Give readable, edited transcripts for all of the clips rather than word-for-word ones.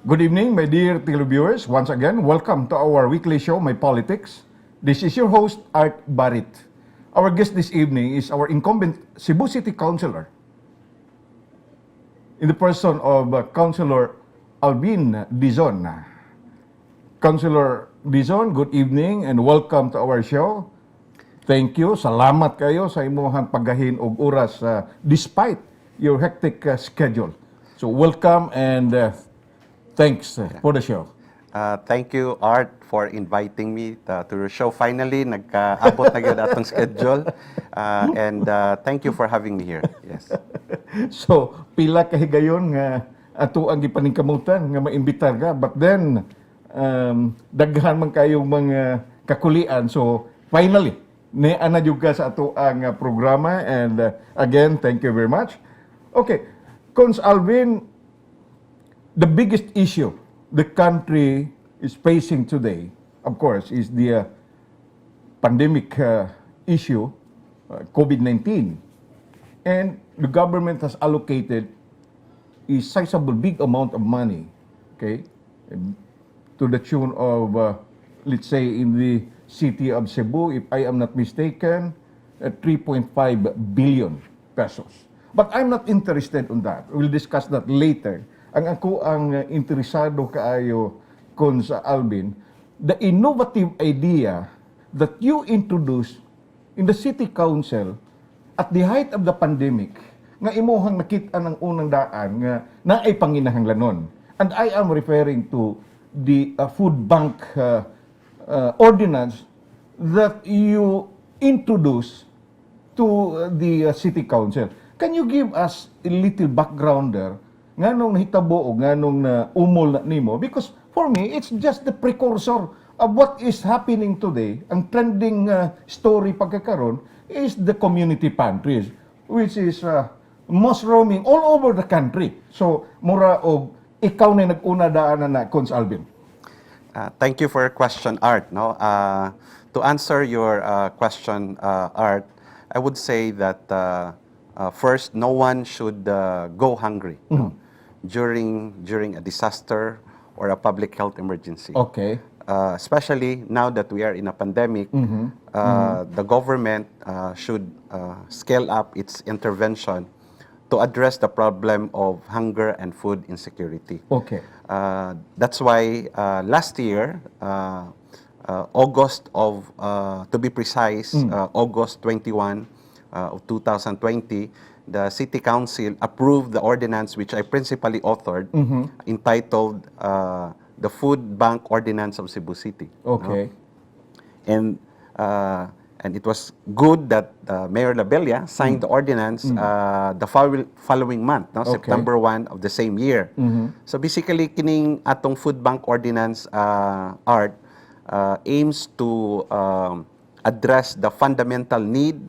Good evening, my dear televiewers. Once again, welcome to our weekly show, My Politics. This is your host, Art Barit. Our guest this evening is our incumbent Cebu City Councilor, in the person of Councilor Alvin Dizon. Councilor Dizon, good evening and welcome to our show. Thank you. Salamat kayo sa imong paggahin og oras despite your hectic schedule. So welcome and thanks for the show. Thank you, Art, for inviting me to your show. Finally, nagkaabot na gyud atong schedule. And thank you for having me here. Yes. So, pila ka higayon nga ato ang gipaningkamutan nga maimbitar ka. But then, daghan man kayong mga kakulian. So, finally, niana jud ka sa ato ang programa. And again, thank you very much. Okay, Cons Alvin, the biggest issue the country is facing today, of course, is the pandemic issue, COVID-19. And the government has allocated a sizable big amount of money, okay, to the tune of, let's say, in the city of Cebu, if I am not mistaken, 3.5 billion pesos. But I'm not interested on that. We'll discuss that later. Ang ako ang interesado kaayo kon sa Alvin, the innovative idea that you introduced in the city council at the height of the pandemic nga imuhang nakita ng unang daan nga naay panginahanglanon. And I am referring to the food bank ordinance that you introduced to the city council. Can you give us a little background there? Nganong nahitabo o nganong na umol na nimo? Because for me, it's just the precursor of what is happening today. Ang trending story pagkakaroon is the community pantries, which is mushrooming all over the country. So, mura og ikaw na nag-una daanan na, Cons Alvin. Thank you for your question, Art. No, to answer your question, Art, I would say that first, no one should go hungry. No? During a disaster or a public health emergency. Okay. Especially now that we are in a pandemic, the government should scale up its intervention to address the problem of hunger and food insecurity. Okay. That's why last year, August of, to be precise, August 21 of 2020, the City Council approved the ordinance which I principally authored, entitled the Food Bank Ordinance of Cebu City. Okay. No? And it was good that Mayor Labella signed the ordinance the following month, no? Okay. September 1 of the same year. So basically, kining atong Food Bank Ordinance, Art, aims to address the fundamental need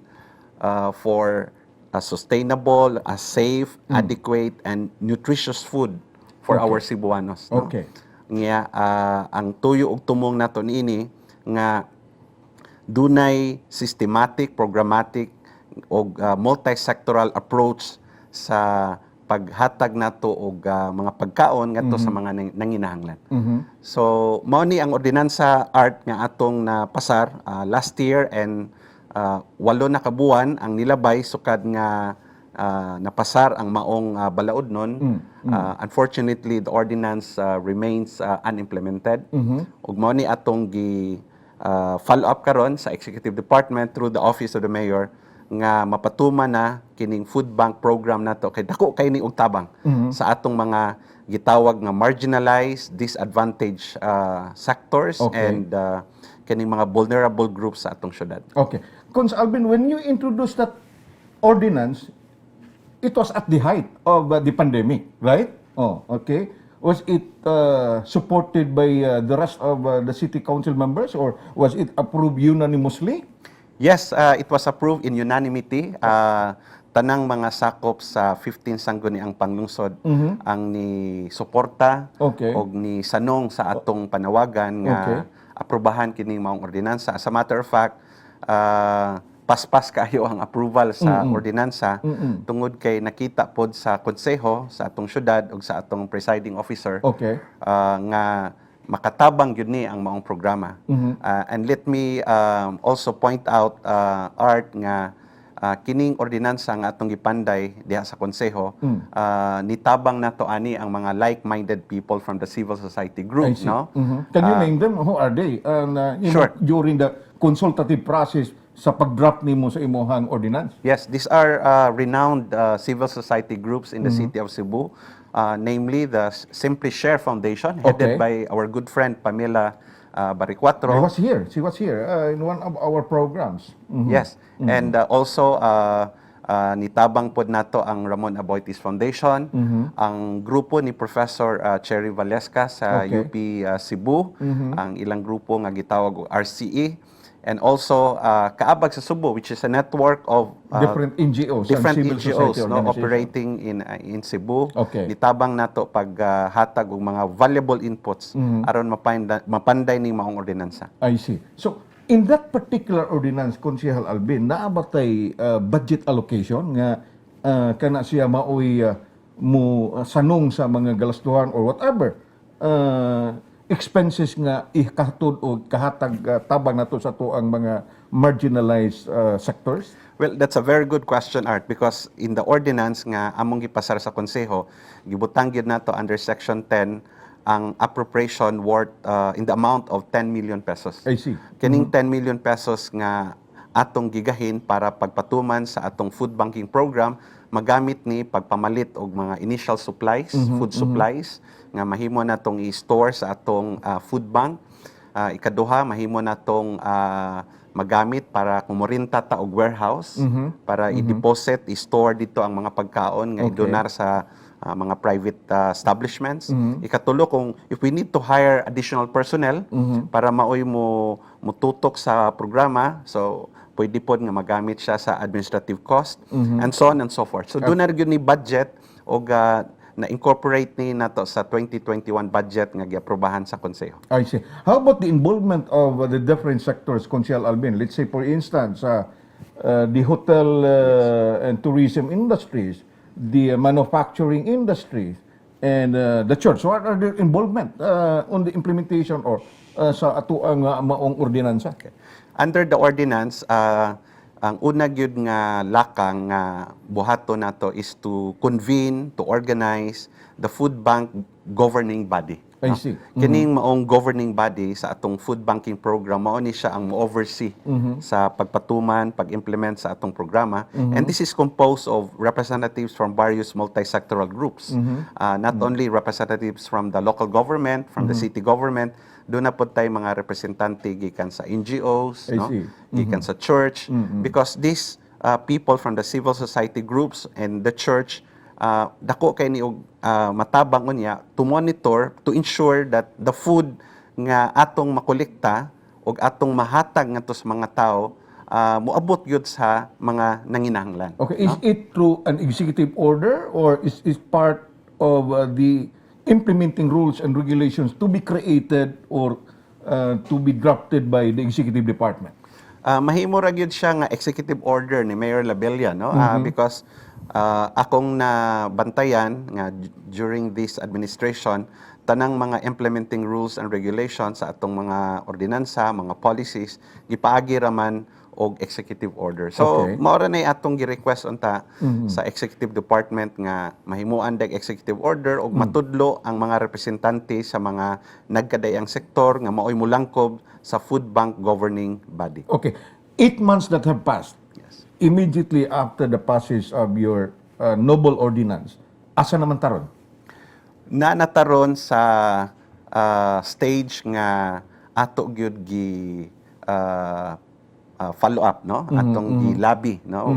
for a sustainable, a safe, adequate, and nutritious food for our Cebuanos. No? Okay. Nga, ang tuyo ug tumong nato niini nga dunay systematic, programmatic, o multi-sectoral approach sa paghatag nato og mga pagkaon ngadto sa mga nanginahanglan. So, mao ni ang ordinansa, Art, nga atong napasar last year, and 8 na kabuan ang nilabay sukad nga napasar ang maong balaod nun. Unfortunately, the ordinance remains unimplemented. Ug mao ni atong follow up karon sa Executive Department through the Office of the Mayor nga mapatuman na kining food bank program nato kay dako kay ni og tabang sa atong mga gitawag nga marginalized, disadvantaged sectors, and kining mga vulnerable groups sa atong syudad. Okay. Cons Alvin, when you introduced that ordinance, it was at the height of the pandemic, right? Oh, okay. Was it supported by the rest of the city council members, or was it approved unanimously? Yes, it was approved in unanimity. Tanang mga sakop sa 15 sangguniang panglungsod ang ni suporta og ni sanong sa atong panawagan nga aprobahan kining maong ordinansa. As a matter of fact, paspas kayo ang approval sa ordinansa tungod kay nakita pod sa konseho sa atong syudad ug sa atong presiding officer Okay. nga makatabang yun ni ang maong programa. And let me also point out, Art, nga kining ordinansa nga atong gipanday diha sa konseho, nitabang nato ani ang mga like-minded people from the civil society I group, see. no? Can you name them? Who are they? Sure. During the consultative process sa pag-draft nimo sa imuhang ordinance? Yes, these are renowned civil society groups in the city of Cebu, namely the Simply Share Foundation, Okay. headed by our good friend Pamela Baricuatro. She was here in one of our programs. Yes, and also nitabang pod nato ang Ramon Aboitiz Foundation, ang grupo ni Professor Cherry Valesca sa Okay. UP Cebu, ang ilang grupo nga gitawag og RCE, and also kaabag sa Cebu, which is a network of Different NGOs and different civil NGOs society no, organizations. operating in Cebu. Okay. Nitabang nato pag hatag og mga valuable inputs aron mapanday ning maong ordinansa. I see. So, in that particular ordinance, Konsehal Albin, naabatay budget allocation nga kana siya maoy mo sanong sa mga galastuhan or whatever expenses nga ikahatod o kahatag tabang nato sa tuang mga marginalized sectors? Well, that's a very good question, Art, because in the ordinance nga among gipasar sa konseho, gibutang gyud nato under section 10 ang appropriation worth in the amount of 10 million pesos. I see. Kining 10 million pesos nga atong gigahin para pagpatuman sa atong food banking program, magamit ni pagpamalit og mga initial supplies, food supplies nga mahimo natong i-store sa atong food bank. Ikaduha, mahimo natong magamit para kumurinta ta og warehouse para i-deposit, i-store dito ang mga pagkaon nga Okay. idonar sa mga private establishments. Ikatulo, kung if we need to hire additional personnel para maoy mo mututok sa programa, so pwede pod nga magamit siya sa administrative cost and so on and so forth. So doon na gyud ni budget og na-incorporate ni nato sa 2021 budget nga giaprobahan sa konseho. I see. How about the involvement of the different sectors, Konsehal Albin? Let's say, for instance, the hotel and tourism industries, the manufacturing industries, and the church. What are their involvement on the implementation or sa atuang maong ordinansa? Under the ordinance, ang una gyud nga lakang nga buhaton nato is to convene, to organize the food bank governing body. I see. Kining maong governing body sa atong food banking program, mao ni siya ang mo-oversee sa pagpatuman, pag-implement sa atong programa. And this is composed of representatives from various multi-sectoral groups. Not only representatives from the local government, from the city government, doon na po tayo mga representante gikan sa NGOs, I no? see. Gikan sa church, because these people from the civil society groups and the church, dako kay ni matabang unya to monitor, to ensure that the food nga atong makolekta og atong mahatag ngadto sa mga tao moabot gyud sa mga nanginahanglan. Okay, is it through an executive order or is part of the implementing rules and regulations to be created or to be drafted by the executive department? Mahimo ra gyud siya nga executive order ni Mayor Labella, no? Because akong nabantayan nga during this administration, tanang mga implementing rules and regulations sa atong mga ordinansa, mga policies, gipaagi raman og executive order. So, Okay. mao ra nay atong gi-request unta sa executive department nga mahimuan dag executive order og matudlo ang mga representante sa mga nagkadayang sektor nga maoy mulangkob sa food bank governing body. Okay, 8 months that have passed, Yes. immediately after the passage of your noble ordinance, asa naman taron? Na nataron sa stage nga ato gyud gi follow up, no, atong gi-lobby, no,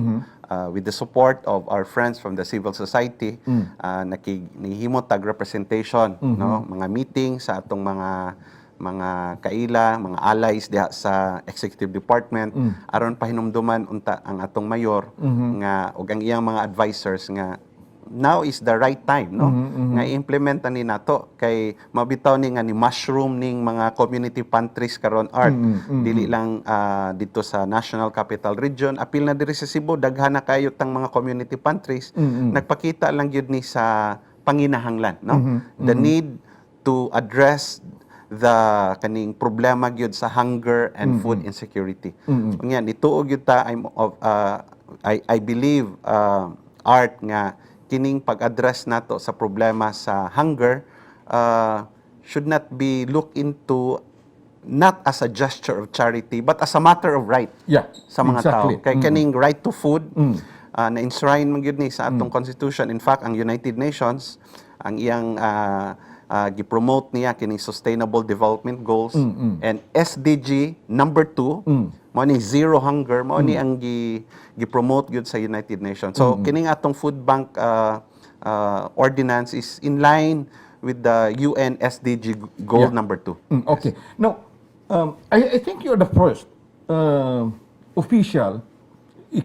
with the support of our friends from the civil society, nihimo tag representation, no, mga meeting sa atong mga kaila, mga allies diha sa executive department aron pahinumduman unta ang atong mayor nga ug ang iyang mga advisors nga now is the right time, no? Nga i-implement ni nato kay mabitaw ni nga ni mushroom ning mga community pantries karon art dili lang dito sa National Capital Region, apil na diri sa Cebu, daghan na kayo tang mga community pantries. Nagpakita lang gyud ni sa panginahanglan, no? The need to address the kaning problema gyud sa hunger and food insecurity. Ngyan ituog gyud ta I believe art nga kining pag-address nato sa problema sa hunger should not be looked into not as a gesture of charity but as a matter of right sa mga exactly. tao. Kay kaning right to food na-enshrine man gyud ni sa atong constitution. In fact, ang United Nations ang iyang gi-promote niya kining Sustainable Development Goals and SDG number 2 mao ni zero hunger, mao ni ang gi-promote gyud sa United Nations. So kining atong food bank ordinance is in line with the UN SDG goal number 2. Okay. Now, I think you're the first official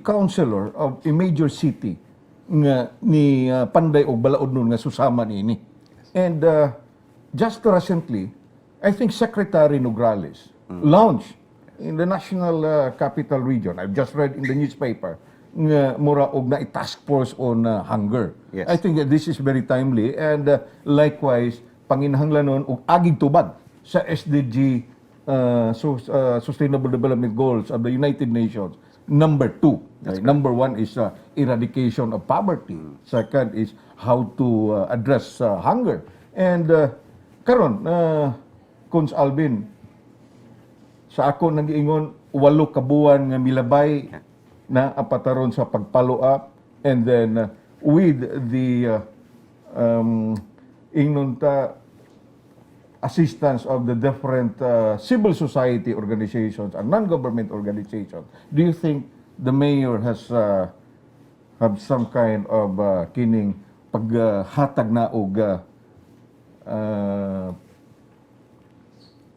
councilor of a major city nga ni Panday og Balaod nun nga susama niini. And just recently, I think Secretary Nograles launched in the National Capital Region. I've just read in the newspaper nga mura og na task force on hunger. Yes. I think that this is very timely and likewise panginahanglanon og agig tubag sa SDG Sustainable Development Goals of the United Nations. Number 2. Right? Number 1 is eradication of poverty. Second is how to address hunger. And karon Cons Alvin, sa ako nag-iingon 8 ka buwan nga milabay na apataron sa pag-follow up, and then with the assistance of the different civil society organizations and non-government organizations, do you think the mayor has have some kind of kining paghatag na og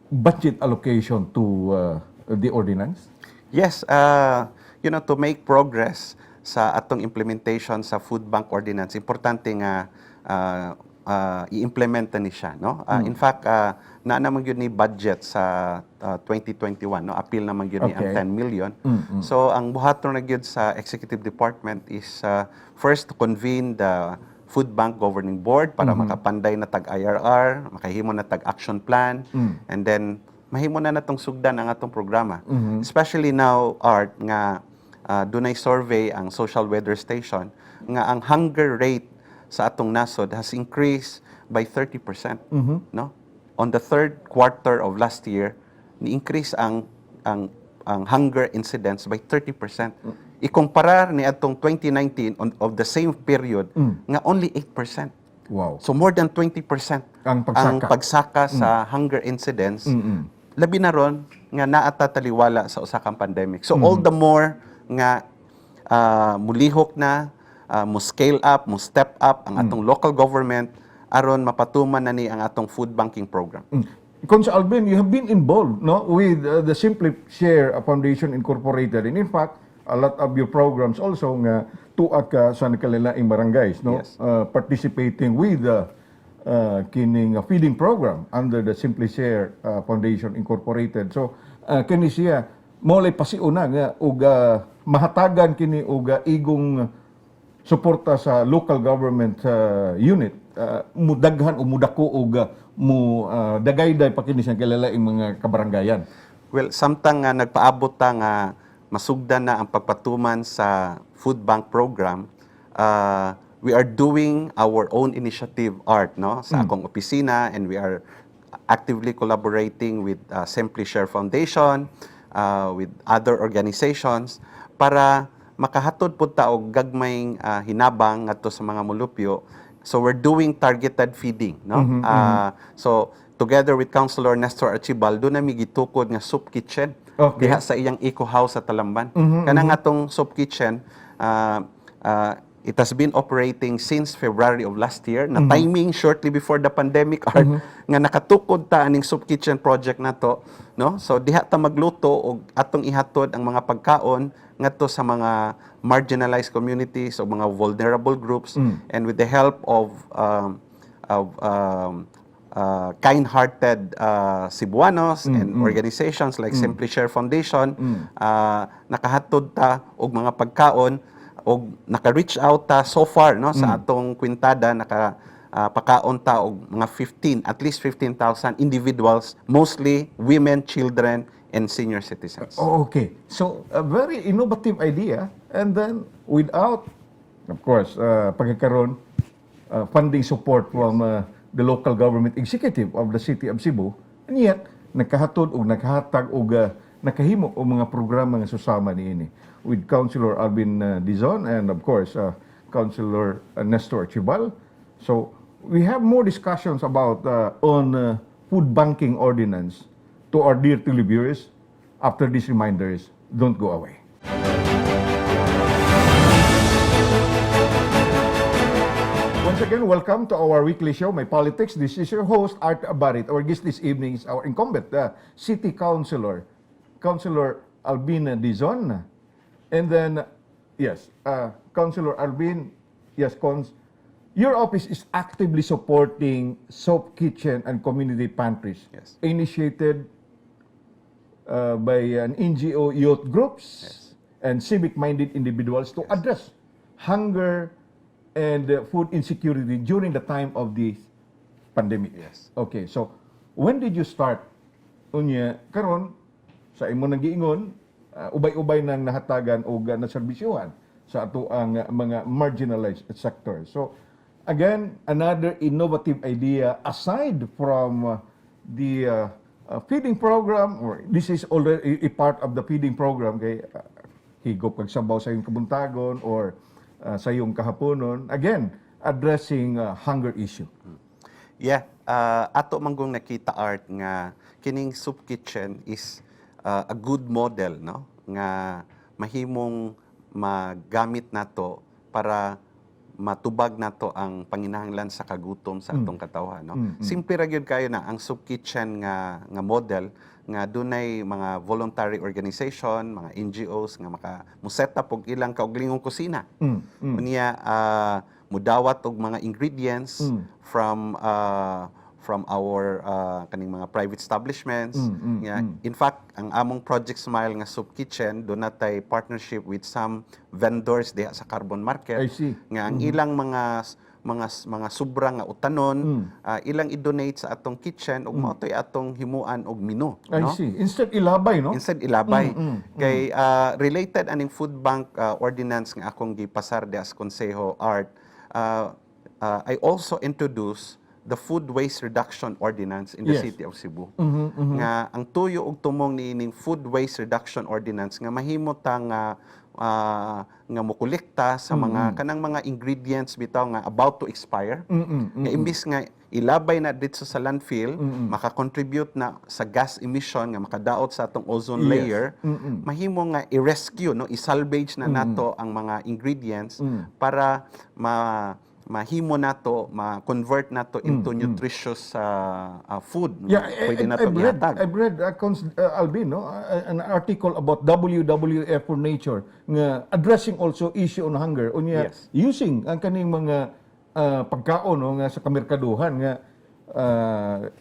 budget allocation to the ordinance? Yes, to make progress sa atong implementation sa food bank ordinance, importante nga i-implement ni siya, no? In fact, na naman yun ni budget sa 2021, no? Appeal naman yun ni ang 10 million. So ang buhaton na gyud sa executive department is first to convene the food bank governing board para makapanday na tag IRR, makahimo na tag action plan, and then mahimo na natong sugdan ang atong programa. Especially now, Art, nga dunay survey ang Social Weather Station nga ang hunger rate sa atong nasod has increased by 30%. No? On the third quarter of last year, ni-increase ang hunger incidence by 30%. Ikumpara ni atong 2019 of the same period nga only 8%. Wow. So more than 20% Ang pagsaka sa hunger incidence. Labi na ron nga naatataliwala sa usa ka pandemic. So all the more nga mulihok na mo scale up, mo step up ang atong local government aron mapatuman na ni ang atong food banking program. Cons Alvin, you have been involved, no, with the Simply Share Foundation Incorporated, and in fact, a lot of your programs also nga tuwa ka sa nakalilaing barangays, no, Yes. Participating with kining feeding program under the Simply Share Foundation Incorporated. So kini siya molay pasiuna nga og mahatagan kini og igong suporta sa local government unit, mudaghan o mudako o dagayday pa kini sa kilalaing mga kabarangayan. Well, samtang nga nagpaabot ta nga masugdan na ang pagpatuman sa food bank program, we are doing our own initiative, Art, no, sa akong opisina, and we are actively collaborating with Simply Share Foundation, with other organizations para makahatod po ta og gagmayng hinabang ngadto sa mga mulupyo. So we're doing targeted feeding, no? So together with Councilor Nestor Archibald, doon nami gitukod nga soup kitchen diha sa iyang eco house sa Talamban. Kanang atong soup kitchen, It has been operating since February of last year, na timing shortly before the pandemic, Art, nga nakatukod ta aning soup kitchen project na to, no? So diha ta magluto og atong ihatod ang mga pagkaon ngadto sa mga marginalized communities o mga vulnerable groups, and with the help of kind-hearted Cebuanos and organizations like Simply Share Foundation, nakahatod ta og mga pagkaon og naka-reach out ta so far, no, sa atong kwintada, pakaon ta og mga at least 15,000 individuals, mostly women, children, and senior citizens. Oh, okay. So, a very innovative idea, and then without, of course, pagkakaroon, funding support from the local government executive of the city of Cebu, and yet, nakahatod o nakahatag o nakahimo o mga programa nga susama niini with Councilor Alvin Dizon and of course Councilor Nestor Chibal. So we have more discussions about on food banking ordinance to our dear televiewers after these reminders. Don't go away. Once again, welcome to our weekly show, My Politics. This is your host, Art Abarit. Our guest this evening is our incumbent City Councilor, Councilor Alvin Dizon. And then, yes, Councilor Alvin, yes, your office is actively supporting soap kitchen and community pantries. Yes. Initiated by an NGO youth groups and civic-minded individuals to address hunger and food insecurity during the time of the pandemic. Yes. Okay, so when did you start? Unya, karon sa imo nang giingon, ubay-ubay nang nahatagan o naserbisyuhan sa ato ang mga marginalized sector. So, again, another innovative idea aside from the feeding program, or this is already a part of the feeding program, kay higop kag sabaw sa iyong kabuntagon or sa iyong kahaponon. Again, addressing hunger issue. Yeah, ato manggong nakita, Art, nga kining soup kitchen is a good model, no, nga mahimong magamit nato para matubag nato ang panginahanglan sa kagutom sa atong katawhan, no. Simple ra gyud kayo na ang soup kitchen nga model nga dunay mga voluntary organization, mga NGOs nga mo-set up og ilang kaugalingong kusina. Unya mudawat og mga ingredients from our kaning mga private establishments. In fact, ang among Project Smile nga soup kitchen, doon natay partnership with some vendors diha sa Carbon Market. I see. Nga ang ilang mga sobra nga utanon, ilang i-donate sa atong kitchen ug mao'y atong himuan og menu, I no? see. Instead ilabay, no? Instead ilabay. Kay related aning food bank ordinance nga akong gipasar diha sa Konseho, Art, I also introduce the Food Waste Reduction Ordinance in the Yes. City of Cebu. Nga ang tuyo ug tumong niining Food Waste Reduction Ordinance nga mahimo ta nga mokolekta sa mga kanang mga ingredients bitaw nga about to expire. Nga imbis nga ilabay na dito sa landfill, maka-contribute na sa gas emission nga makadaot sa atong ozone Yes. layer, mahimo nga i-rescue, no, i-salvage na nato ang mga ingredients para mahimo nato, ma-convert nato into nutritious food. Yeah, Pwede nato ihatag. I've read Alvin, no, an article about WWF for Nature nga addressing also issue on hunger. Unya, Yes. using ang kaning mga pagkaon, no, nga sa kamerkaduhan nga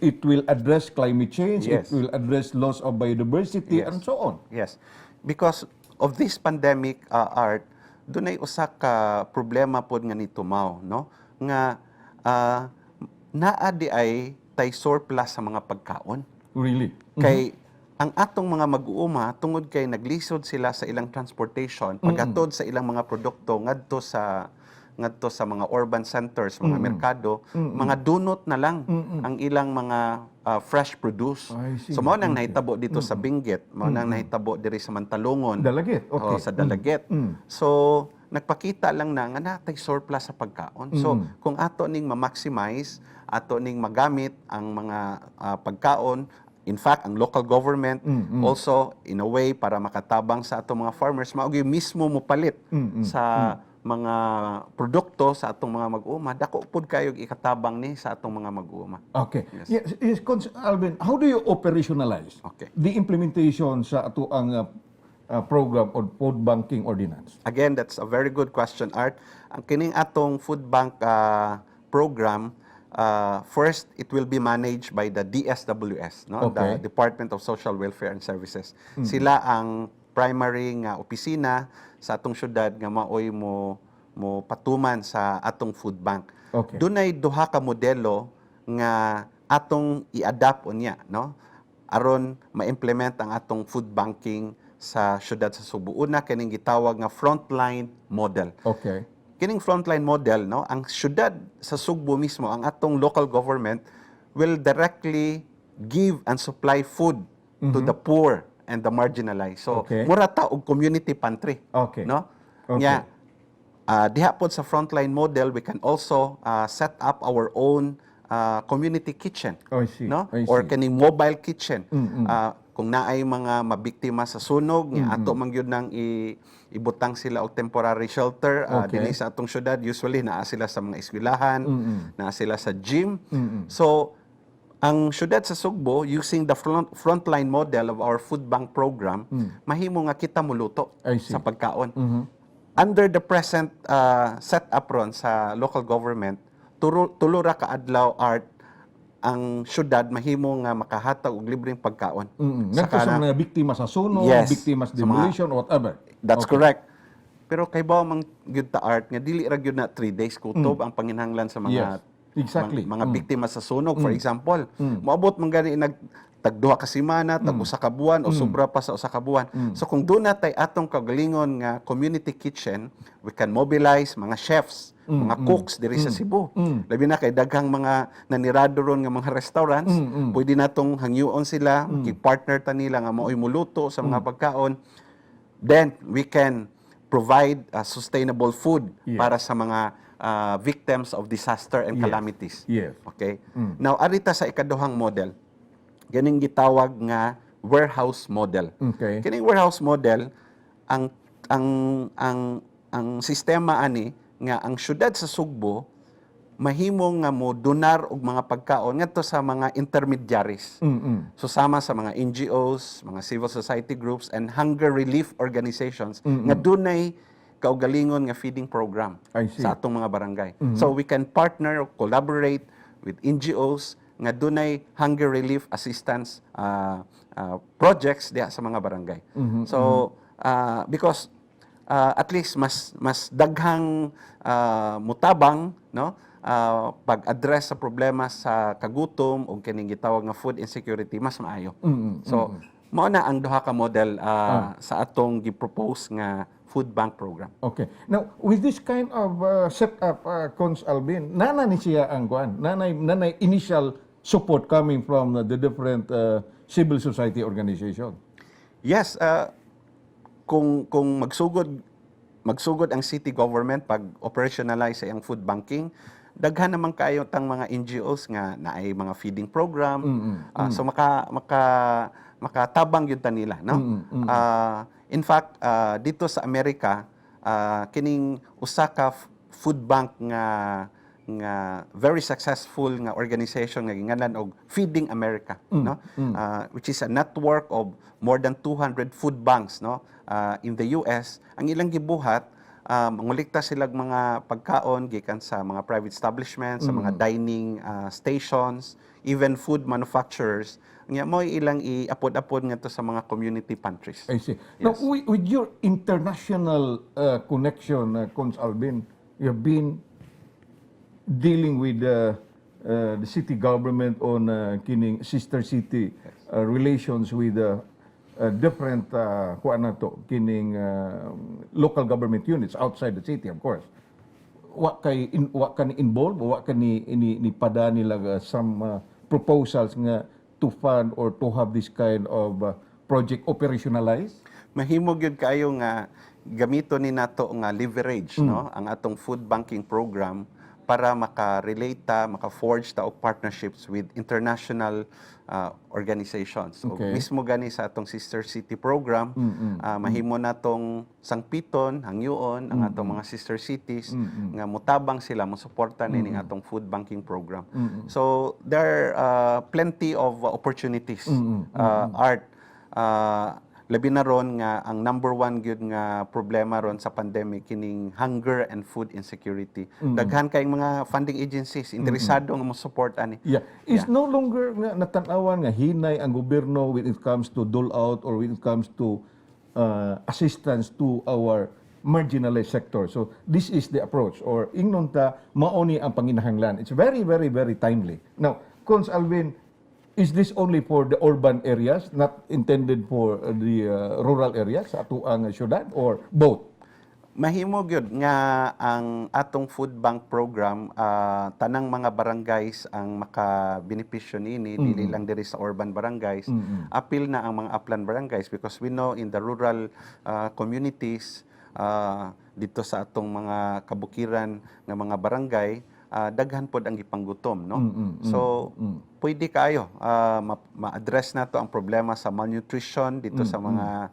it will address climate change, Yes. it will address loss of biodiversity, Yes. and so on. Yes. Because of this pandemic, Art, dunay usa ka problema pod nga nitumaw, no? Nga naa di ay tay surplus sa mga pagkaon. Really? Kay ang atong mga mag-uuma tungod kay naglisod sila sa ilang transportation paghatod sa ilang mga produkto ngadto sa mga urban centers, mga merkado, mga dunot na lang ang ilang mga fresh produce. I see. So mao nang nahitabo dito sa Benguet, mao nang nahitabo diri sa Mantalongon. Dalagit, okay. Sa Dalaget. So nagpakita lang na nga natay surplus sa pagkaon. So kung ato ning ma-maximize, ato ning magamit ang mga pagkaon, in fact, ang local government also in a way para makatabang sa ato mga farmers, mao gyud mismo mo palit sa mga produkto sa atong mga mag-uuma, dako pud kayo ikatabang ni sa atong mga mag-uuma. Okay. Yes, Cons. Alvin, how do you operationalize Okay. the implementation sa ato ang program or food banking ordinance? Again, that's a very good question, Art. Ang kining atong food bank program, first, it will be managed by the DSWS, no? Okay. The Department of Social Welfare and Services. Sila ang primary nga opisina sa atong syudad nga maoy mo patuman sa atong food bank. Okay. Dunay duha ka modelo nga atong i-adapt unya, no? Aron ma-implement ang atong food banking sa syudad sa Subo. Una kining gitawag nga frontline model. Okay. Kining frontline model, no, ang syudad sa Sugbo mismo, ang atong local government will directly give and supply food to the poor and the marginalized. So, Okay. mura ta og community pantry. Okay. No? Okay. Nya, diha pod sa frontline model, we can also set up our own community kitchen. I see. No? I Or see. kining mobile kitchen. Kung naay mga mabiktima sa sunog, nya ato man gyud nang ibutang sila og temporary shelter Okay. dinhi sa atong syudad. Usually naa sila sa mga eskwelahan, naa sila sa gym. Mm-mm. So ang syudad sa Sugbo, using the frontline model of our food bank program, mahimo nga kita muluto I see. sa pagkaon. Under the present setup ron sa local government, tulo ra ka adlaw, Art, ang syudad mahimo nga makahatag og libreng pagkaon. Ngadto sa mga biktima sa sunog, Yes. biktima sa Sa mga- demolition, whatever. That's Okay. correct. Pero kay ba mang gyud ta, Art, nga dili ra gyud na 3 days kutob ang panginahanglan sa mga Yes. Exactly. mga biktima sa sunog, for example. Moabot man gani tagduha ka semana, tag-usa ka buwan o sobra pa sa usa ka buwan. So kung doon natay atong kagalingon nga community kitchen, we can mobilize mga chefs, mga cooks diri sa Cebu. Labi na kay daghang mga nanirado ron nga mga restaurants, pwede natong hangyoon sila, partner ta nila nga maoy muluto sa mga pagkaon. Then we can provide sustainable food Yes. para sa mga victims of disaster and Yes. calamities. Yes. Okay? Now, arita sa ikaduhang model, ganing gitawag nga warehouse model. Okay. Kining warehouse model, ang sistema ani nga ang syudad sa Sugbo mahimo nga mo donar og mga pagkaon ngadto sa mga intermediaries. So sama sa mga NGOs, mga civil society groups and hunger relief organizations nga dunay kaugalingon nga feeding program I see. sa atong mga barangay. So we can partner or collaborate with NGOs nga dunay hunger relief assistance projects diha sa mga barangay. So because at least mas daghang mutabang, no, pag-address sa problema sa kagutom o kining gitawag nga food insecurity mas maayo. So mao na ang duha ka model sa atong gi-propose nga food bank program. Okay. Now, with this kind of setup, Cons Alvin, nana ni siya ang kuan, nanay initial support coming from the different civil society organization. Yes, kung magsugod ang city government pag operationalize ang food banking, daghan naman kayo tang mga NGOs nga naay mga feeding program. So makatabang yun ta nila, no? In fact, dito sa Amerika, kining usa ka food bank nga very successful nga organization nga gingalan og Feeding America, no? Which is a network of more than 200 food banks, no? In the US. Ang ilang gibuhat, mangulikta silang mga pagkaon gikan sa mga private establishments, sa mga dining stations, even food manufacturers. Nga mo ilang iapod-apod nga to sa mga community pantries. I see. Now, Yes. with your international connection, Cons Alvin, you have been dealing with the city government on kining sister city relations with different kuan na to kining local government units outside the city, of course. Wa kan involved, wa kan ni pada nila some proposals nga to fund or to have this kind of project operationalized? Mahimo gyud kayo nga gamito ni nato nga leverage, no, ang atong food banking program para maka-relate ta, maka-forge ta og partnerships with international organizations. O Okay. mismo gani sa atong Sister City program, mahimo na tong sangpiton, hangyoon ang atong mga sister cities nga mutabang sila mo suporta nining atong food banking program. So there are plenty of opportunities. Art labi na ron nga ang number one gyud nga problema ron sa pandemic kining hunger and food insecurity. Daghan kay mga funding agencies interesado nga mo support ani. Yeah. It's no longer nga natanawan nga hinay ang gobyerno when it comes to dole out or when it comes to assistance to our marginalized sector. So this is the approach or ingnon ta maoni ang panginahanglan. It's very very very timely. Now, Cons Alvin, is this only for the urban areas, not intended for the rural areas sa atuang syudad or both? Mahimo gyud nga ang atong food bank program tanang mga barangays ang makabenepisyo nini dili lang diri sa urban barangays. Apil na ang mga upland barangays because we know in the rural communities dito sa atong mga kabukiran nga mga barangay daghan pod ang gipanggutom, no? So pwede kayo ma-address nato ang problema sa malnutrition dito sa mga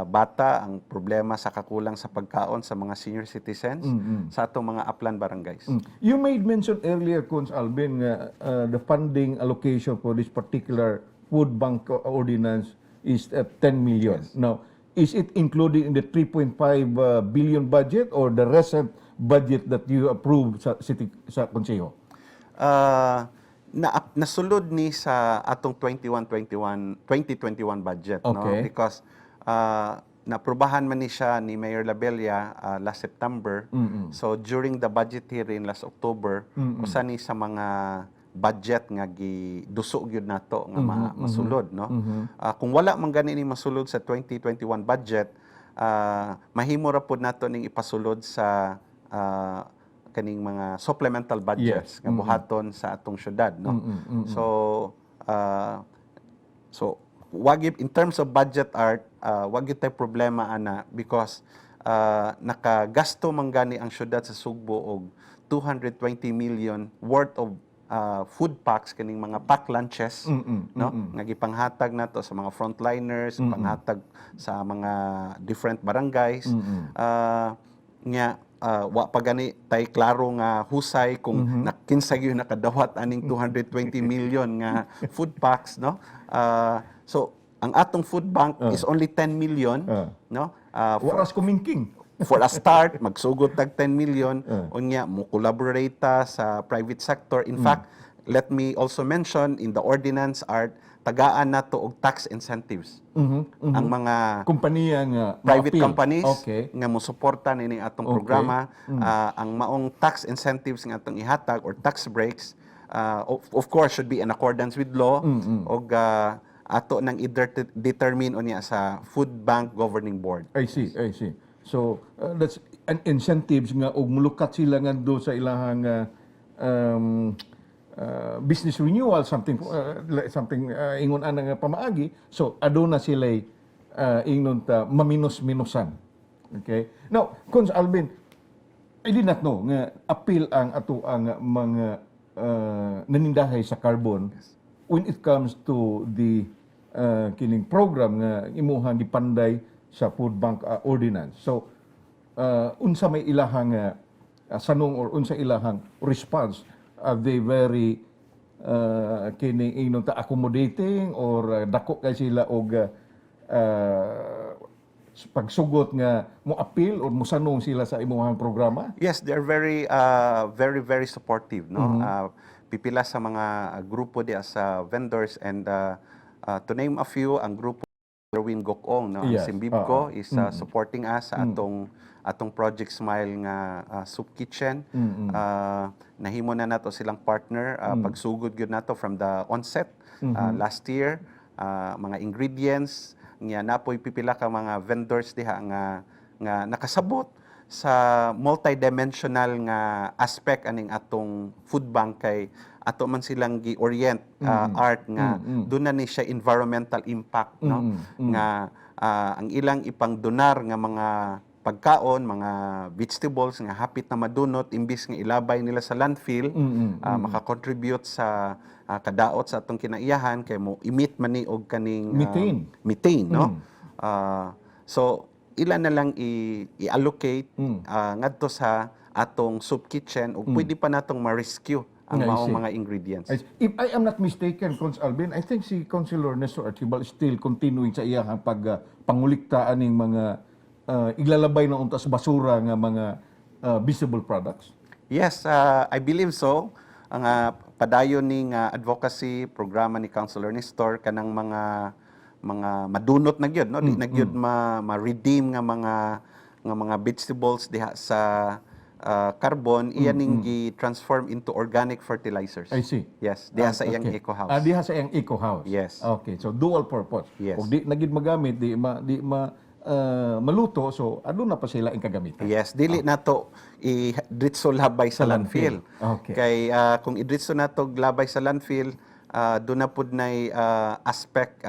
bata, ang problema sa kakulang sa pagkaon sa mga senior citizens sa atong mga upland barangays. You made mention earlier, Cons Alvin, the funding allocation for this particular food bank ordinance is 10 million. Now, is it included in the 3.5 billion budget or the recent budget that you approved sa city sa konseho? Nasulod ni sa atong 2021 budget, no? Okay. Because naprobahan man ni siya ni Mayor Labella last September. So during the budget hearing last October, usa ni sa mga budget nga gidusog gyud nato nga masulod, no? Kung wala man gani ni masulod sa 2021 budget, mahimo ra pud nato ning ipasulod sa kaning mga supplemental budgets nga buhaton sa atong syudad, no? So wag in terms of budget art, wag gyud tay problema ana because nakagasto man gani ang syudad sa Sugbo og 220 million worth of food packs kaning mga pack lunches, no, nga gipanghatag nato sa mga frontliners, panghatag sa mga different barangays. Nga wa pa gani tay klaro nga husay kung kinsa gyud nakadawat aning 220 million nga food packs, no? So ang atong food bank is only 10 million, no? Waras kumingking. For a start, magsugod tag 10 million, unya mo collaborate ta sa private sector. In fact, let me also mention in the ordinance art, tagaan nato og tax incentives. Ang mga Kompanya nga private ma-appeal. companies Okay. nga mosuporta nini atong programa, ang maong tax incentives nga atong ihatag or tax breaks, of course should be in accordance with law og ato nang i-determine unya sa Food Bank Governing Board. I see. So that's an incentives nga og mulukat sila nga do sa ilahang business renewal, something ingon ana nga pamaagi. So aduna sila ingon ta maminos-minusan. Okay? Now, Cons Alvin, I did not know nga appeal ang ato ang mga nanindahay sa carbon when it comes to the kining program nga imuhang gipanday sa food bank ordinance. So unsa may ilahang sanong or unsa ilahang response, are they very kining ingnon ta accommodating or dako kay sila og pagsugot nga mo appeal or mo sanong sila sa imuhang programa? Yes, they're very very supportive, no? Pipila sa mga grupo di sa vendors and to name a few, ang grupo Erwin Gokong, no? Ang Yes. Simbibco is supporting us sa atong Project Smile nga soup kitchen. Nahimo na nato silang partner pagsugod gyud nato from the onset last year, mga ingredients nga napoy pipila ka mga vendors diha nga nakasabot sa multidimensional nga aspect aning atong food bank kay ato man silang gi-orient art nga doon na ni siya environmental impact, no? Nga ang ilang ipang donar nga mga pagkaon, mga vegetables nga hapit na madunot imbis nga ilabay nila sa landfill, makakontribute sa kadaot sa atong kinaiyahan kay mo emit man ni og kaning methane, no? So ilan na lang i-allocate ngadto sa atong soup kitchen ug pwede pa natong ma-rescue ang I maong see. mga ingredients. If I am not mistaken, Cons Alvin, I think si Councilor Nestor Archibald is still continuing sa iyang panguliktaan ng mga iglalabay na untas basura nga mga visible products. Yes, I believe so. Ang padayon ning advocacy programa ni Councilor Nestor kanang mga madunot na gyud, no? Di na gyud ma-redeem nga mga vegetables diha sa carbon iyan ning gi-transform into organic fertilizers. I see. Yes, diha sa iyang Okay. eco house. Diha sa iyang eco house. Yes. Okay, so dual purpose. Yes. Kung di nagid magamit, di maluto, so ano na pa sila ang kagamitan. Yes, dili nato i-dritso labay sa landfill. Okay. Kay kung i-dritso nato labay sa landfill, doon na pud nay aspect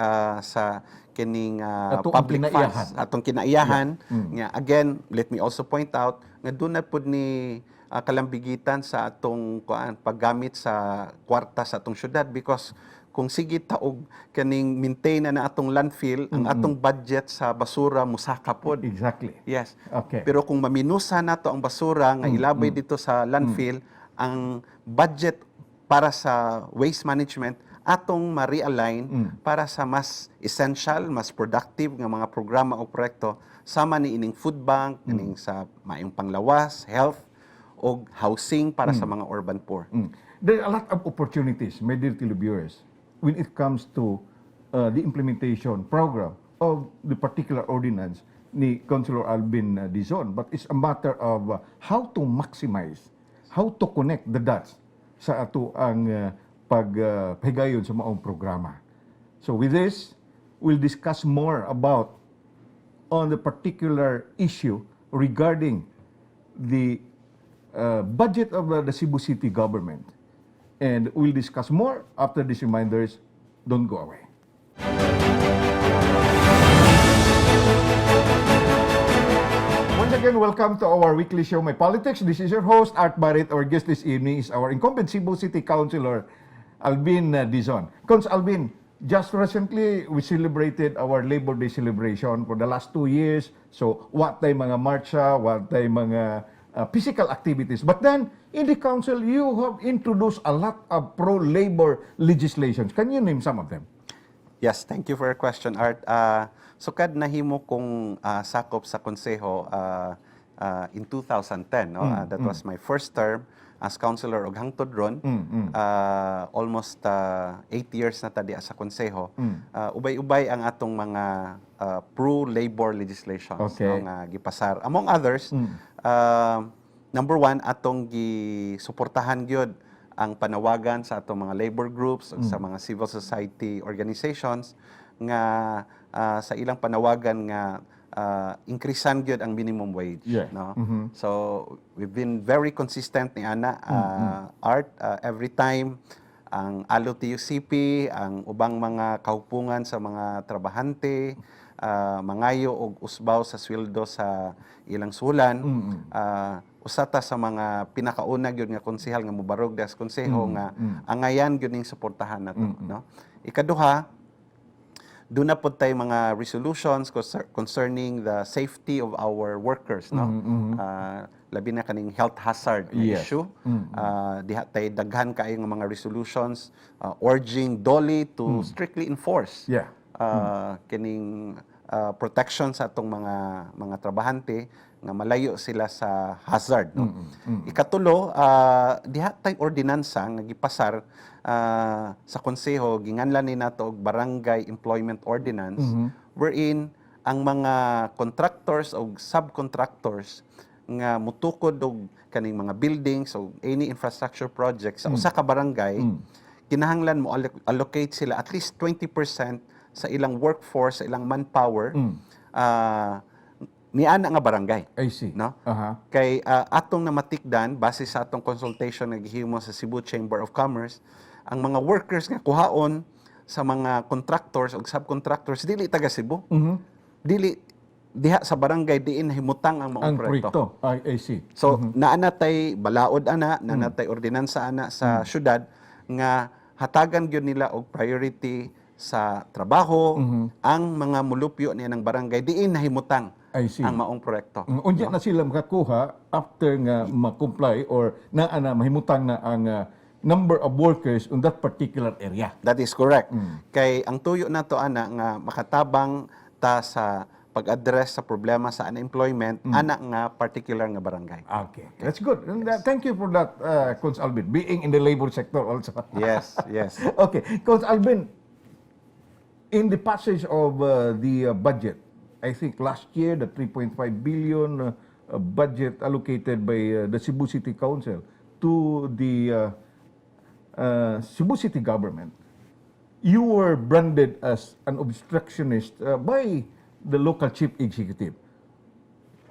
sa kining Atong public kinaiyahan. funds atong kinaiyahan nga again let me also point out nga doon na pud ni kalambigitan sa atong paggamit sa kwarta sa atong syudad because kung sige taog kaning maintain na atong landfill ang atong budget sa basura musaka pod. Exactly. Yes. Okay. Pero kung maminusa nato ang basura nga ilabay dito sa landfill, ang budget para sa waste management atong ma-realign para sa mas essential, mas productive nga mga programa o proyekto sama ni ining food bank, ining sa maayong panglawas, health o housing para sa mga urban poor. There are a lot of opportunities, my dear televiewers, when it comes to the implementation program of the particular ordinance ni Councilor Alvin Dizon. But it's a matter of how to maximize, how to connect the dots sa ato ang paghigayon sa maong programa. So with this, we'll discuss more about on the particular issue regarding the budget of the Cebu City government. And we'll discuss more after these reminders. Don't go away. Once again, welcome to our weekly show, My Politics. This is your host, Art Barrett. Our guest this evening is our incumbent Cebu City Councilor, Alvin Dizon. Cons Alvin, just recently, we celebrated our Labor Day celebration for the last 2 years. So, what tay mga marcha, what tay mga physical activities. But then, in the council, you have introduced a lot of pro-labor legislations. Can you name some of them? Yes, thank you for your question, Art. Sukad nahimo kong sakop sa konseho in 2010, no? That was my first term as councilor og hangtod ron. Almost 8 years na tadi sa konseho. Ubay-ubay ang atong mga pro-labor legislations, Okay. no, nga gipasar. Among others, number one, atong gisuportahan gyud ang panawagan sa atong mga labor groups, sa mga civil society organizations nga sa ilang panawagan nga increasean gyud ang minimum wage, Yeah. no? So we've been very consistent ni ana Art, every time ang ALO-TUCP, ang ubang mga kahupungan sa mga trabahante, mangayo og usbaw sa sweldo sa ilang sulan, usata sa mga pinakauna gyud nga konsehal nga mobarog das konseho nga angayan gyud ning suportahan nato, no? Ikaduha, doon na po tayo mga resolutions concerning the safety of our workers, no? Labi na kaning health hazard na Yes. issue. Diha tayo daghan kayo ng mga resolutions urging DOLE to strictly enforce Yeah. kining protection sa atong mga trabahante nga malayo sila sa hazard, no? Ikatulo, diha tay ordinansa nga gipasar sa konseho ginganlan ni nato og Barangay Employment Ordinance, wherein ang mga contractors o subcontractors nga mutukod og kaning mga buildings o any infrastructure projects sa usa ka barangay, kinahanglan mo allocate sila at least 20% sa ilang workforce, sa ilang manpower, niana nga barangay. I see. No? Aha. Kay atong namatikdan base sa atong consultation nga gihimo sa Cebu Chamber of Commerce, ang mga workers nga kuhaon sa mga contractors o subcontractors dili taga Cebu. Dili diha sa barangay diin himutang ang maong Ang proyekto. proyekto. I see. So naanatay balaod ana, naanatay ordinansa ana sa syudad nga hatagan gyud nila og priority sa trabaho ang mga mulupyo niya ng barangay diin nahimutang I see. ang maong proyekto. Unya na sila makakuha after nga ma-comply or na mahimutang na ang number of workers on that particular area. That is correct. Kay ang tuyo nato ana nga makatabang ta sa pag-address sa problema sa unemployment ana nga particular nga barangay. Okay, that's good. And, thank you for that, Coach Alvin, being in the labor sector also. Yes, yes. Okay, Coach Alvin, in the passage of the budget, I think last year the 3.5 billion budget allocated by the Cebu City Council to the Cebu City government, you were branded as an obstructionist by the local chief executive.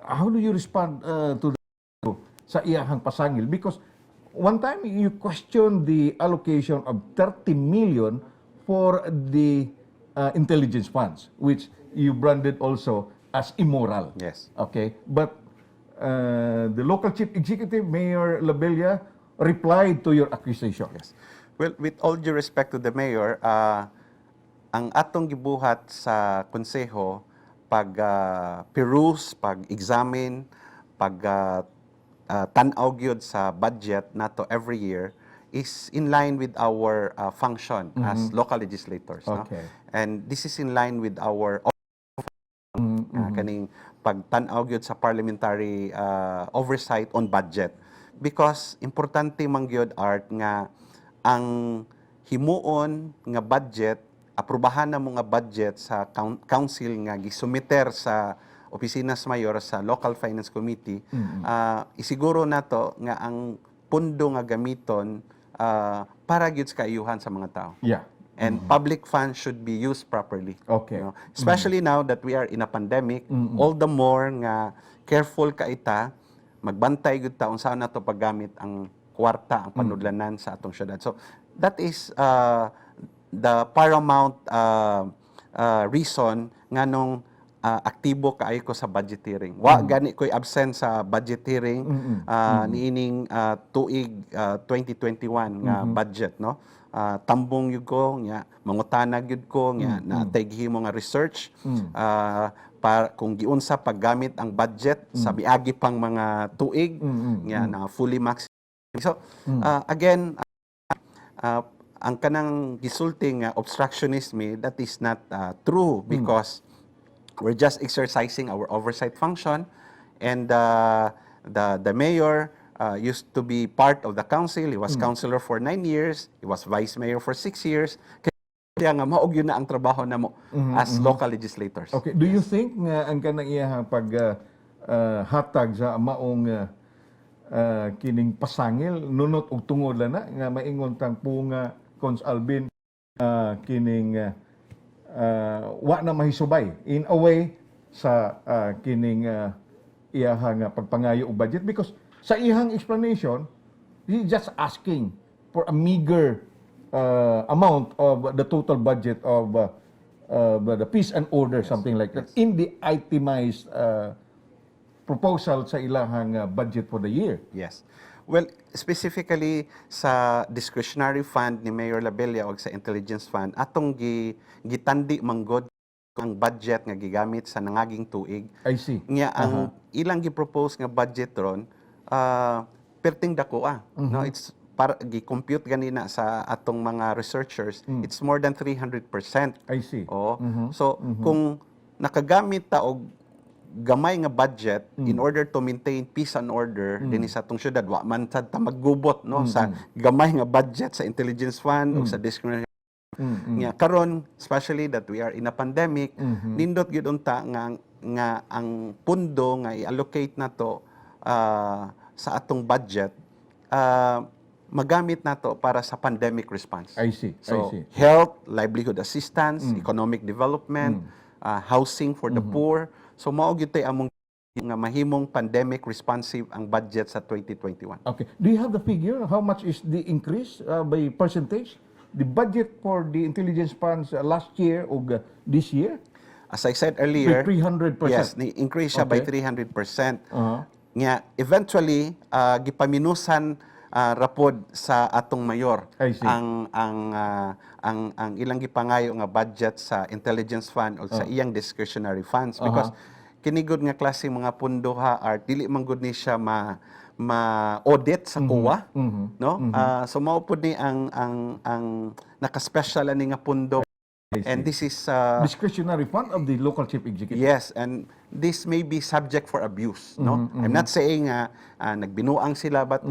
How do you respond to the sa iyahang pasangil? Because one time you questioned the allocation of 30 million for the intelligence funds, which you branded also as immoral. Yes. Okay, but the local chief executive, Mayor Labella, replied to your accusation. Yes. Well, with all due respect to the mayor, ang atong gibuhat sa konseho pag peruse, pag examine, pag tan-aw gyud sa budget nato every year is in line with our function as local legislators. No? Okay. And this is in line with our kaning pagtan-aw gyud sa parliamentary oversight on budget, because importante man gyud art nga ang himuon nga budget, aprubahan na mo nga budget sa council nga gisumiter sa opisina sa mayor sa local finance committee, isiguro nato nga ang pundo nga gamiton para gyud sa kaayuhan sa mga tao. Yeah. And public funds should be used properly. Okay. You know? Especially now that we are in a pandemic, all the more nga careful ka ita, magbantay gud ta unsa na to paggamit ang kwarta, ang panudlanan sa atong syudad. So that is the paramount reason nga nung aktibo kaayo ko sa budget hearing. Wa gani ko'y absent sa budget hearing niining tuig 2021 nga budget, no? Tambong yun ko, nga, mangutanag yun ko, nga, natay gihimo nga research, para kung giunsa paggamit ang budget sa miagi pang mga tuig, nga, na fully maximized. So, again, ang kanang gisulting obstructionism, that is not true, because we're just exercising our oversight function, and the mayor used to be part of the council. He was councilor for 9 years. He was vice mayor for 6 years. Kaya nga maog yun na ang trabaho na mo as local legislators. Okay. Do you think nga ang kanang iyahang pag hatag sa maong kining pasangil nunot og tungod na nga maingon tang punga Cons Alvin kining wa na mahisubay in a way sa kining iyahang pagpangayo og budget, because sa iyang explanation, he's just asking for a meager amount of the total budget of the peace and order, something like that, in the itemized proposal sa ilahang budget for the year. Yes. Well, specifically sa discretionary fund ni Mayor Labella o sa intelligence fund, atong gitandi manggod ang budget nga gigamit sa nangaging tuig. I see. Nga ang ilang gi-propose nga budget ron, perting dako no, it's para gi-compute ganina sa atong mga researchers, it's more than 300%. I see. So kung nakagamit ta og gamay nga budget in order to maintain peace and order dinhi sa atong syudad, wa man sad ta maggubot no sa gamay nga budget sa intelligence fund o sa discretionary nga karon, especially that we are in a pandemic, nindot gyud unta nga ang pundo nga i-allocate nato sa atong budget, magamit nato para sa pandemic response. I see. So, I see. health, livelihood assistance, economic development, housing for the poor. So, mao gyud tay among nga mahimong pandemic responsive ang budget sa 2021. Okay. Do you have the figure? How much is the increase by percentage? The budget for the intelligence funds last year or this year? As I said earlier, 300%. yes, ni-increase siya by Okay. 300%. Uh-huh. Nga eventually gipaminusan rapod sa atong mayor I see. ang ilang gipangayo nga budget sa intelligence fund o sa iyang discretionary funds because kinigod nga klase mga pundo ha art dili man gud ni siya ma-audit sa COA, no? So mao pud ni ang naka-special ani nga pundo. And this is Discretionary fund of the local chief executive. yes, and this may be subject for abuse, no? I'm not saying nagbinuang sila but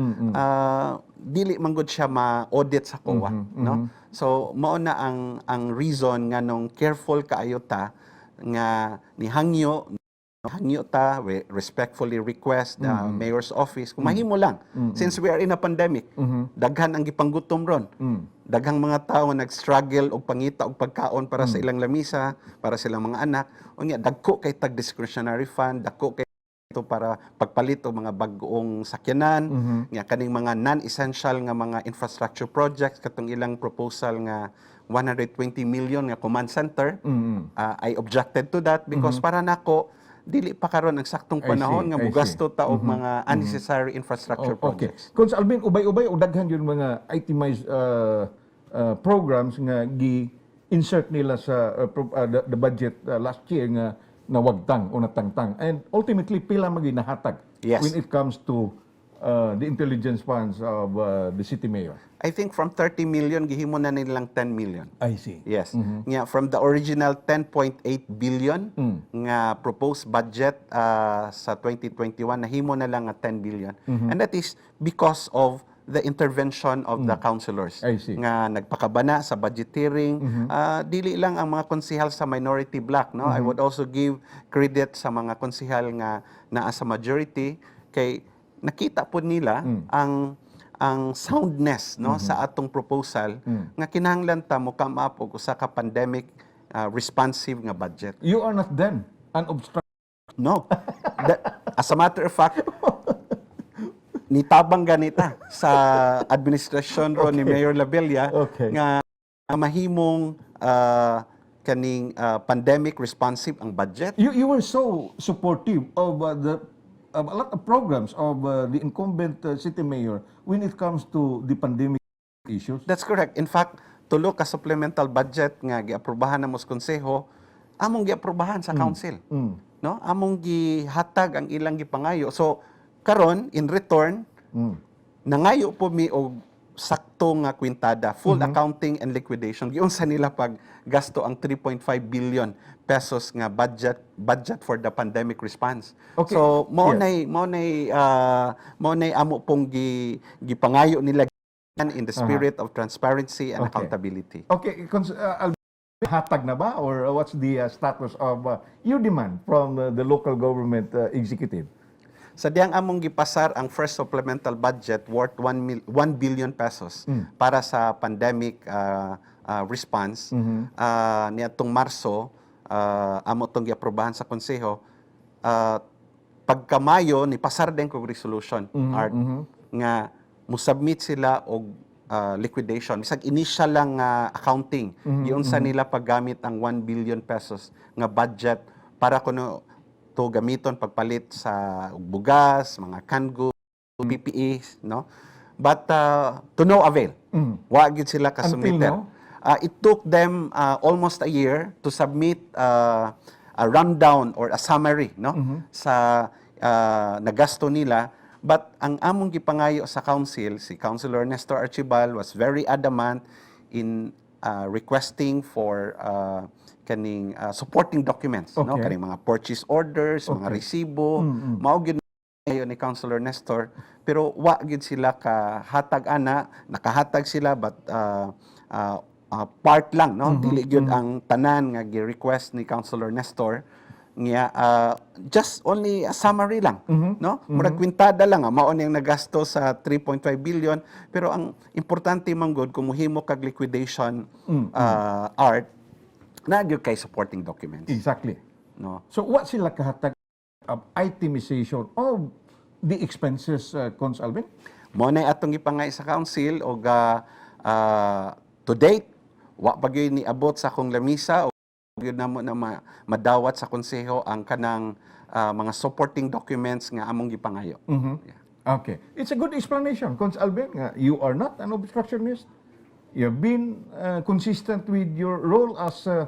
dili man gud siya ma-audit sa COA, no? So mao na ang reason nga nung careful kaayo ta nga nihangyo ta, we respectfully request the mayor's office kung mahimo lang since we are in a pandemic. Daghan ang gipanggutom ron. Daghang mga tao nag-struggle og pangita og pagkaon para sa ilang lamisa, para sa ilang mga anak. Unya dagko kay tag discretionary fund, dagko kay ito para pagpalit og mga bag-ong sakyanan, nga kaning mga non-essential nga mga infrastructure projects katong ilang proposal nga 120 million nga command center. I objected to that because para nako dili pa karon ang saktong panahon nga mugasto ta og mga unnecessary infrastructure Okay. projects. Kung sa Alvin, ubay-ubay o daghan yun mga itemized programs nga gi-insert nila sa the budget last year nga nawagtang o natangtang. And ultimately, pila maginahatag Yes. when it comes to the intelligence funds of the city mayor. I think from 30 million gihimo na nilang 10 million. I see. Yes. Nga from the original 10.8 billion nga proposed budget sa 2021 nahimo na lang nga 10 billion. And that is because of the intervention of the councilors I see. nga nagpakabana sa budgeteering. Dili lang ang mga konsehal sa minority block, no. I would also give credit sa mga konsehal nga naa sa majority kay nakita po nila ang soundness, no, sa atong proposal nga kinahanglan ta mo come up og usa ka pandemic responsive nga budget. You are not then an obstruction. No. As a matter of fact, nitabang ganita sa administrasyon ro ni Mayor Labella Okay. nga mahimong kaning pandemic responsive ang budget. You were so supportive of a lot of programs of the incumbent city mayor when it comes to the pandemic issues. That's correct. In fact, tulo ka supplemental budget nga giaprobahan na mos konseho, among giaprobahan sa council. No? Among gihatag ang ilang gipangayo. So karon in return, nangayo po mi og sakto nga kwintada, full accounting and liquidation. Giunsa nila pag gasto ang 3.5 billion pesos nga budget for the pandemic response. Okay. So mao Yes. nay amo pong gipangayo nila in the spirit of transparency and Okay. accountability. Okay, Alvin, hatag na ba or what's the status of your demand from the local government executive? Sa diyang among gipasar ang first supplemental budget worth 1 billion pesos para sa pandemic response. Niadtong Marso, amo tong giaprobahan sa konseho. Pagka Mayo ni pasar din kog resolution art nga musubmit sila og liquidation. Bisag initial lang accounting. Giunsa nila paggamit ang 1 billion pesos nga budget para kuno to gamiton pagpalit sa bugas, mga canned goods, PPEs, no? But to no avail. Wa gyud sila kasumiter. now? It took them almost a year to submit a rundown or a summary, no? Sa nagasto nila. But ang among gipangayo sa council, si Councilor Nestor Archibal was very adamant in requesting for kaning supporting documents, no? Okay. Kaning mga purchase orders, mga resibo, mao gyud ngayon ni Councilor Nestor, pero wa gyud sila kahatag ana, nakahatag sila but part lang, no? Dili gyud ang tanan nga gi-request ni Councilor Nestor nga just only a summary lang, no? Murag kwintada lang mao niyang nagasto sa 3.5 billion, pero ang importante man gud kung mohimo kag liquidation art na gyud kay supporting documents, Exactly. no? So what sila kahatag of itemization of the expenses, Cons Alvin? Mo na atong gipangay sa council og to date wa pa gyud ni abot sa akong lamisa yun namo na madawat sa konseho ang kanang mga supporting documents nga among gipangayo. Yeah. Okay. It's a good explanation, Cons Alvin, nga you are not an obstructionist. You've been consistent with your role as a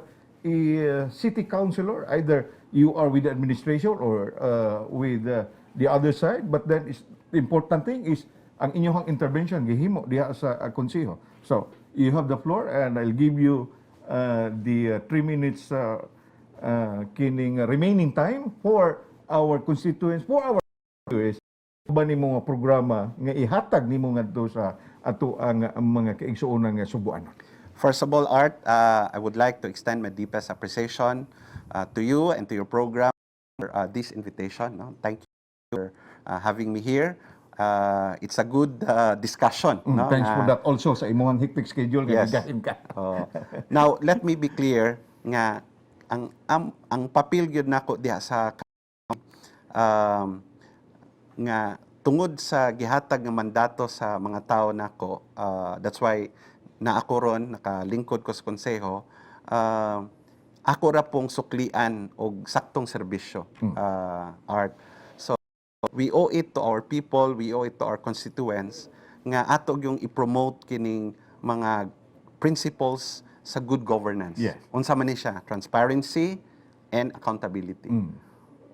city councilor. Either you are with the administration or with the other side. But then the important thing is ang inyong intervention gihimo diha sa konseho. So you have the floor and I'll give you the 3 minutes kining remaining time for our constituents, for our constituents. Ba nimo nga programa nga ihatag nimo ngadto sa ato ang mga kaigsuonan nga Subuanon? First of all, Art, I would like to extend my deepest appreciation to you and to your program for this invitation. No? Thank you for having me here. It's a good discussion. No? Thanks for that also sa imong hectic schedule nga Yes. nagahin ka. Now, let me be clear nga ang papel gyud nako diha sa nga tungod sa gihatag nga mandato sa mga tao nako, that's why na ako ron nakalingkod ko sa konseho, ako ra pong suklian og saktong serbisyo, Art. So we owe it to our people, we owe it to our constituents nga ato yung i-promote kining mga principles sa good governance. Yes. Unsa man ni siya? Transparency and accountability.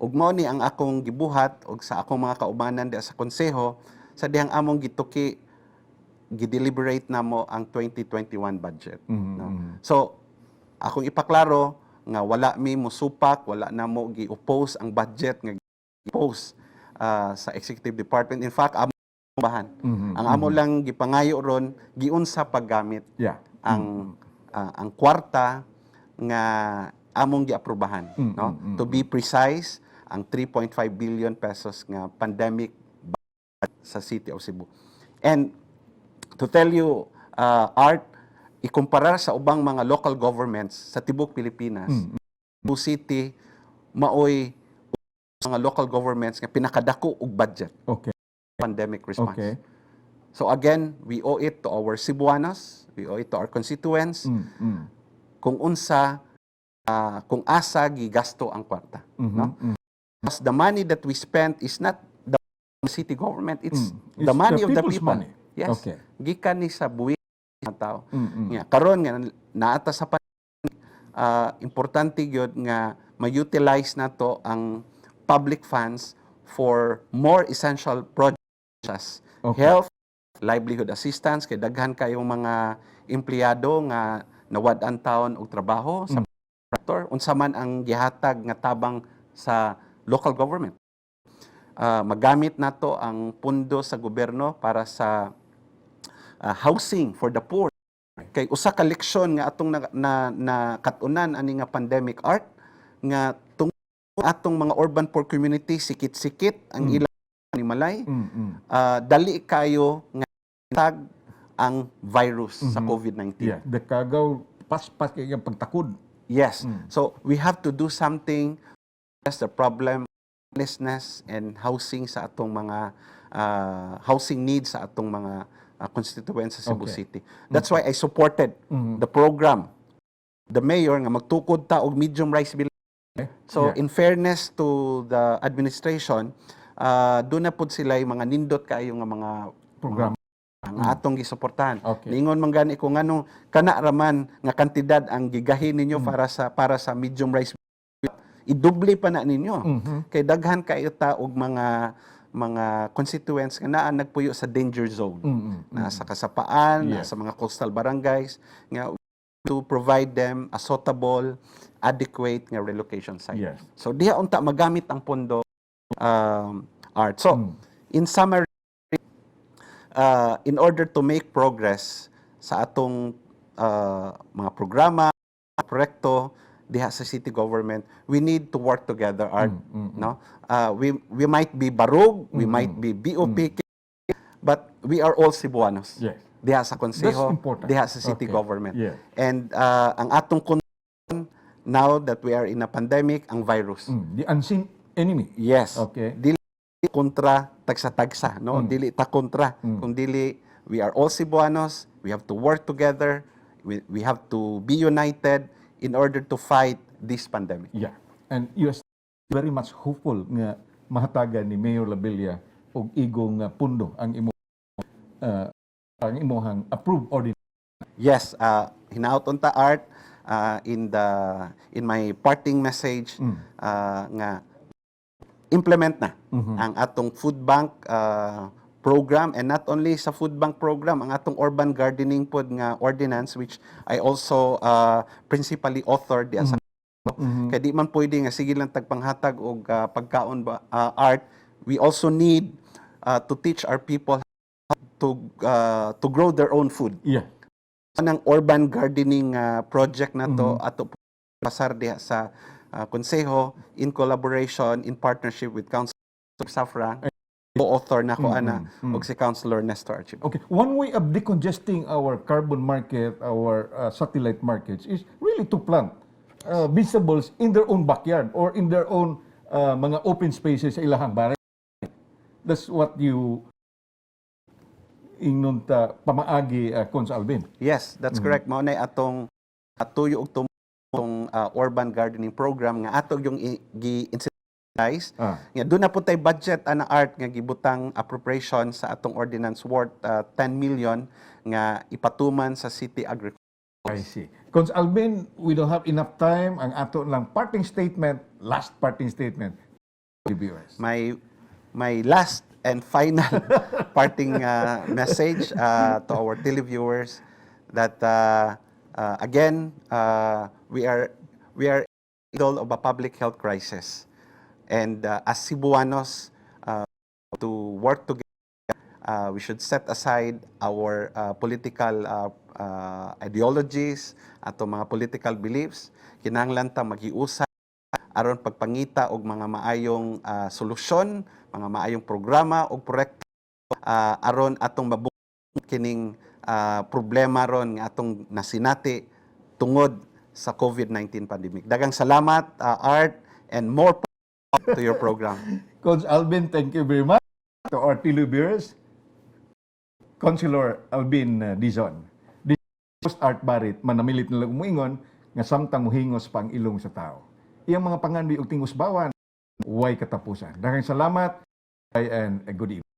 Ug mao ni ang akong gibuhat og sa akong mga kaubanan diha sa konseho sa dihang among gituki gideliberate namo ang 2021 budget. No? So akong ipaklaro nga wala mi musupak, wala namo gi-oppose ang budget nga gi-oppose sa executive department. In fact, amo bahan. Ang amo lang gipangayo ron giunsa paggamit Yeah. ang kwarta nga among giaprubahan, no? To be precise, ang 3.5 billion pesos nga pandemic budget sa City of Cebu. And to tell you, Art, ikumpara sa ubang mga local governments sa tibok Pilipinas, Cebu City maoy mga local governments nga pinakadako og budget Okay. pandemic response. Okay. So again, we owe it to our Cebuanos, we owe it to our constituents, kung unsa, kung asa gigasto ang kwarta. No? Because the money that we spent is not the city government, it's the money of the people's people. money. Yes. Okay. Gikan ni sa buwi ng tao. Yeah. Karon nga naata sa importante gyud nga ma-utilize nato ang public funds for more essential projects. Okay. Health, livelihood assistance, kay daghan kayong mga empleyado nga nawad-an taon og trabaho sa sector. Unsa man ang gihatag nga tabang sa local government. Magamit nato ang pundo sa gobyerno para sa housing for the poor. Kay usa ka leksyon nga atong na katunan ani nga pandemic, Art, nga tungod atong mga urban poor community sikit-sikit ang ilang animalay, dali kayo nga tag ang virus sa COVID-19. Yeah. The kagaw pas-pas kay ang pagtakod. Yes. So we have to do something as the problem homelessness and housing sa atong mga housing needs sa atong mga constituents sa Cebu Okay. City. That's why I supported the program. The mayor nga magtukod ta og medium rice bill. So Yeah. in fairness to the administration, doon na pud sila yung mga nindot kayo nga mga Program. nga atong gisuportahan. Okay. Ningon man gani kung anong kana raman nga kantidad ang gigahin ninyo para sa medium rice, idubli pa na ninyo. Kay daghan kayo ta og mga constituents nga naa nagpuyo sa danger zone. Nasa kasapaan, Yes. nasa mga coastal barangays nga to provide them a suitable, adequate nga relocation site. Yes. So diha unta magamit ang pondo, Art. So in summary, in order to make progress sa atong mga programa, proyekto diha sa city government, we need to work together, Art. No? We might be barug, we might be BOP, but we are all Cebuanos. Yes. Diha sa That's konseho, important. diha sa city Okay. government. Yeah. And ang atong concern now that we are in a pandemic, ang virus. The unseen enemy. Yes. Okay. Dili kontra tagsa-tagsa, no? Dili ta kontra, kung dili we are all Cebuanos, we have to work together, we have to be united in order to fight this pandemic. Yeah. And you are very much hopeful nga mahatagan ni Mayor Labilla og igong pundo ang imuhang approved ordinance. Yes, hinaot unta Art, in my parting message nga implement na ang atong food bank program, and not only sa food bank program, ang atong urban gardening pod nga ordinance, which I also principally authored as kaya di man pwede nga sige lang tagpanghatag og pagkaon ba, Art. We also need to teach our people to grow their own food. Yeah. Ang urban gardening project na to ato pasar diha sa konseho in collaboration, in partnership with Council of Safra, co-author na ko ana og si Councilor Nestor Archibald. Okay. One way of decongesting our carbon market, our satellite markets, is really to plant vegetables in their own backyard or in their own mga open spaces sa ilahang baray. That's what you ingnon ta pamaagi Cons Alvin. Yes, that's correct. Mao nay atong tuyo og tumong urban gardening program nga ato yung gi-incentivize. Nga doon na po tay budget ana Art nga gibutang appropriation sa atong ordinance worth 10 million nga ipatuman sa city agriculture. I see. Cons Alvin, we don't have enough time. Ang ato lang parting statement, last parting statement. Viewers. My last and final parting message to our televiewers that again we are in the middle of a public health crisis, and as Cebuanos to work together, we should set aside our political ideologies ato mga political beliefs. Kinahanglan ta magiusap aron pagpangita og mga maayong solusyon, mga maayong programa o proyekto aron atong mabungkot kining problema ron nga atong nasinati tungod sa COVID-19 pandemic. Daghang salamat, Art, and more to your program. Cons Alvin, thank you very much. To our televiewers, Councilor Alvin Dizon. Host Art Barrett, manamilit nila umuingon nga samtang muhingos pang ilong sa tao. Iyang mga panganbi og tingos bawan, way katapusan. Daghang salamat and a good evening.